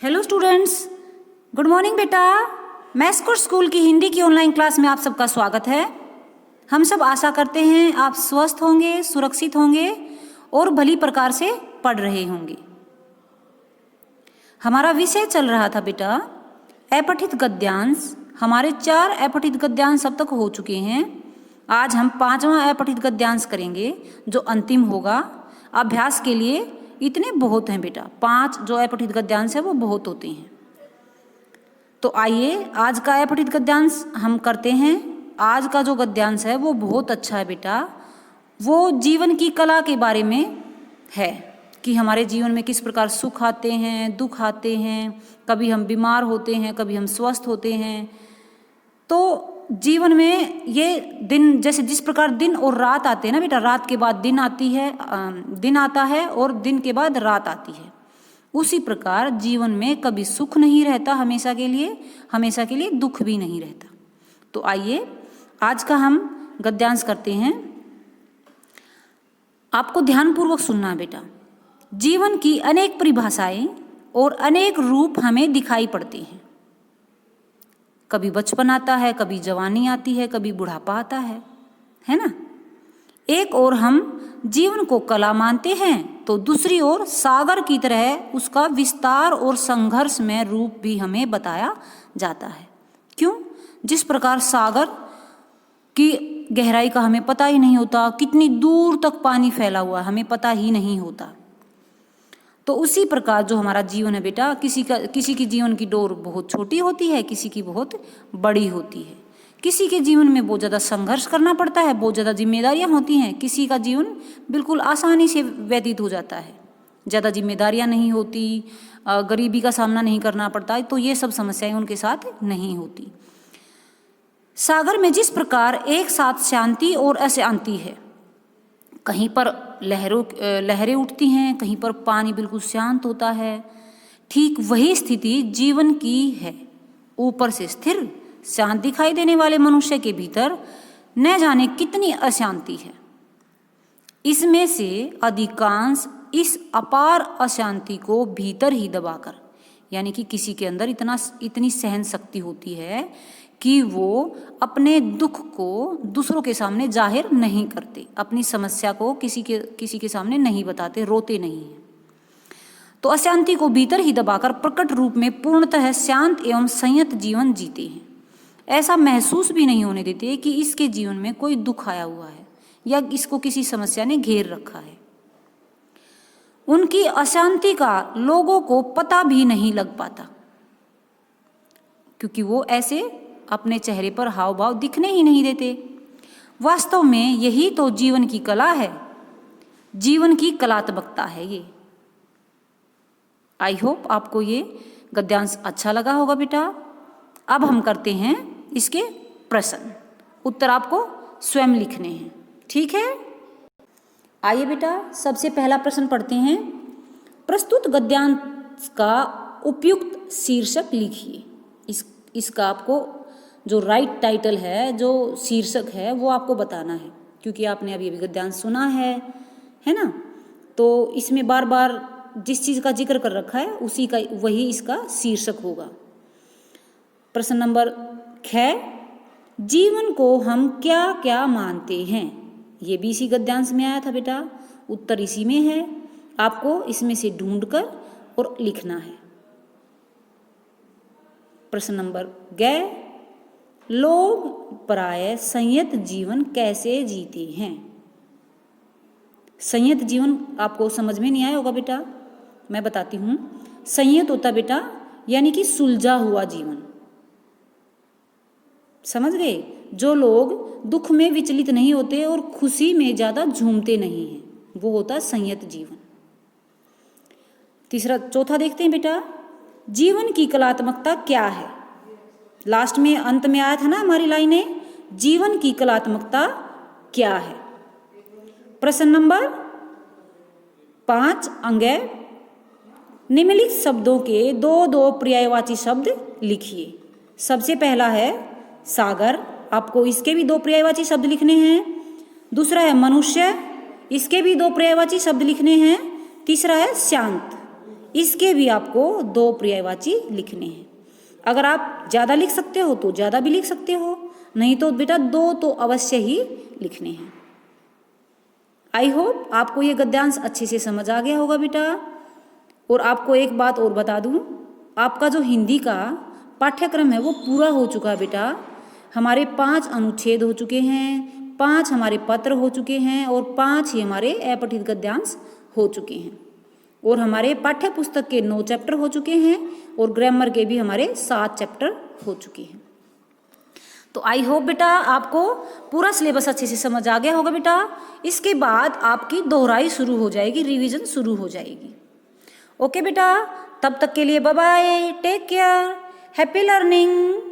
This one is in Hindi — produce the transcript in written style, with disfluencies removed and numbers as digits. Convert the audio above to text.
हेलो स्टूडेंट्स, गुड मॉर्निंग बेटा। मैथ्स कोर्स स्कूल की हिंदी की ऑनलाइन क्लास में आप सबका स्वागत है। हम सब आशा करते हैं आप स्वस्थ होंगे, सुरक्षित होंगे और भली प्रकार से पढ़ रहे होंगे। हमारा विषय चल रहा था बेटा अपठित गद्यांश। हमारे 4 अपठित गद्यांश अब तक हो चुके हैं। आज हम 5वां अपठित गद्यांश करेंगे जो अंतिम होगा। अभ्यास के लिए इतने बहुत हैं बेटा, 5 जो अपठित गद्यांश है वो बहुत होते हैं। तो आइए आज का अपठित गद्यांश हम करते हैं। आज का जो गद्यांश है वो बहुत अच्छा है बेटा। वो जीवन की कला के बारे में है कि हमारे जीवन में किस प्रकार सुख आते हैं, दुख आते हैं, कभी हम बीमार होते हैं, कभी हम स्वस्थ होते हैं। तो जीवन में ये दिन, जैसे जिस प्रकार दिन और रात आते हैं ना बेटा, रात के बाद दिन आती है, दिन आता है और दिन के बाद रात आती है। उसी प्रकार जीवन में कभी सुख नहीं रहता हमेशा के लिए दुख भी नहीं रहता। तो आइए आज का हम गद्यांश करते हैं। आपको ध्यानपूर्वक सुनना है बेटा। जीवन की अनेक परिभाषाएं और अनेक रूप हमें दिखाई पड़ते हैं। कभी बचपन आता है, कभी जवानी आती है, कभी बुढ़ापा आता है ना। एक ओर हम जीवन को कला मानते हैं तो दूसरी ओर सागर की तरह उसका विस्तार और संघर्षमय रूप भी हमें बताया जाता है। क्यों? जिस प्रकार सागर की गहराई का हमें पता ही नहीं होता, कितनी दूर तक पानी फैला हुआ हमें पता ही नहीं होता। तो उसी प्रकार जो हमारा जीवन है बेटा, किसी की जीवन की डोर बहुत छोटी होती है, किसी की बहुत बड़ी होती है। किसी के जीवन में बहुत ज़्यादा संघर्ष करना पड़ता है, बहुत ज़्यादा जिम्मेदारियां होती हैं। किसी का जीवन बिल्कुल आसानी से व्यतीत हो जाता है, ज़्यादा जिम्मेदारियां नहीं होती, गरीबी का सामना नहीं करना पड़ता। तो ये सब समस्याएं उनके साथ नहीं होती। सागर में जिस प्रकार एक साथ शांति और अशांति है, कहीं पर लहरें उठती हैं, कहीं पर पानी बिल्कुल शांत होता है, ठीक वही स्थिति जीवन की है। ऊपर से स्थिर शांत दिखाई देने वाले मनुष्य के भीतर न जाने कितनी अशांति है। इसमें से अधिकांश इस अपार अशांति को भीतर ही दबाकर, यानी कि किसी के अंदर इतनी सहन शक्ति होती है कि वो अपने दुख को दूसरों के सामने जाहिर नहीं करते, अपनी समस्या को किसी के सामने नहीं बताते, रोते नहीं हैं। तो अशांति को भीतर ही दबाकर प्रकट रूप में पूर्णतः शांत एवं संयत जीवन जीते हैं। ऐसा महसूस भी नहीं होने देते कि इसके जीवन में कोई दुख आया हुआ है या इसको किसी समस्या ने घेर रखा है। उनकी अशांति का लोगों को पता भी नहीं लग पाता, क्योंकि वो ऐसे अपने चेहरे पर हाव भाव दिखने ही नहीं देते। वास्तव में यही तो जीवन की कला है, जीवन की कलात्मकता है ये। आई होप आपको ये गद्यांश अच्छा लगा होगा बेटा। अब हम करते हैं इसके प्रश्न, उत्तर आपको स्वयं लिखने हैं, ठीक है। आइए बेटा, सबसे पहला प्रश्न पढ़ते हैं। प्रस्तुत गद्यांश का उपयुक्त शीर्षक लिखिए। इसका आपको जो राइट टाइटल है, जो शीर्षक है, वो आपको बताना है, क्योंकि आपने अभी गद्यांश सुना है ना। तो इसमें बार बार जिस चीज़ का जिक्र कर रखा है वही इसका शीर्षक होगा। प्रश्न नंबर 6, जीवन को हम क्या क्या मानते हैं। ये भी इसी गद्यांश में आया था बेटा, उत्तर इसी में है। आपको इसमें से ढूंढकर और लिखना है। प्रश्न नंबर 11, लोग प्राय संयत जीवन कैसे जीते हैं। संयत जीवन आपको समझ में नहीं आया होगा बेटा, मैं बताती हूँ। संयत होता बेटा यानी कि सुलझा हुआ जीवन, समझ गए। जो लोग दुख में विचलित नहीं होते और खुशी में ज़्यादा झूमते नहीं हैं, वो होता संयत जीवन। चौथा देखते हैं बेटा, जीवन की कलात्मकता क्या है। लास्ट में अंत में आया था ना हमारी लाइनें, जीवन की कलात्मकता क्या है। प्रश्न नंबर 5, अंग्य निम्नलिखित शब्दों के दो पर्यायवाची शब्द लिखिए। सबसे पहला है सागर, आपको इसके भी 2 पर्यायवाची शब्द लिखने हैं। दूसरा है मनुष्य, इसके भी 2 पर्यायवाची शब्द लिखने हैं। तीसरा है शांत, इसके भी आपको 2 पर्यायवाची लिखने हैं। अगर आप ज़्यादा लिख सकते हो तो ज़्यादा भी लिख सकते हो, नहीं तो बेटा 2 तो अवश्य ही लिखने हैं। आई होप आपको ये गद्यांश अच्छे से समझ आ गया होगा बेटा। और आपको एक बात और बता दूं, आपका जो हिंदी का पाठ्यक्रम है वो पूरा हो चुका है बेटा। हमारे 5 अनुच्छेद हो चुके हैं, 5 हमारे पत्र हो चुके हैं और 5 ही हमारे अपठित गद्यांश हो चुके हैं। और हमारे पाठ्य पुस्तक के 9 चैप्टर हो चुके हैं और ग्रामर के भी हमारे 7 चैप्टर हो चुके हैं। तो आई होप बेटा आपको पूरा सिलेबस अच्छे से समझ आ गया होगा बेटा। इसके बाद आपकी दोहराई शुरू हो जाएगी, रिवीजन शुरू हो जाएगी। ओके बेटा, तब तक के लिए bye bye, take care, happy learning.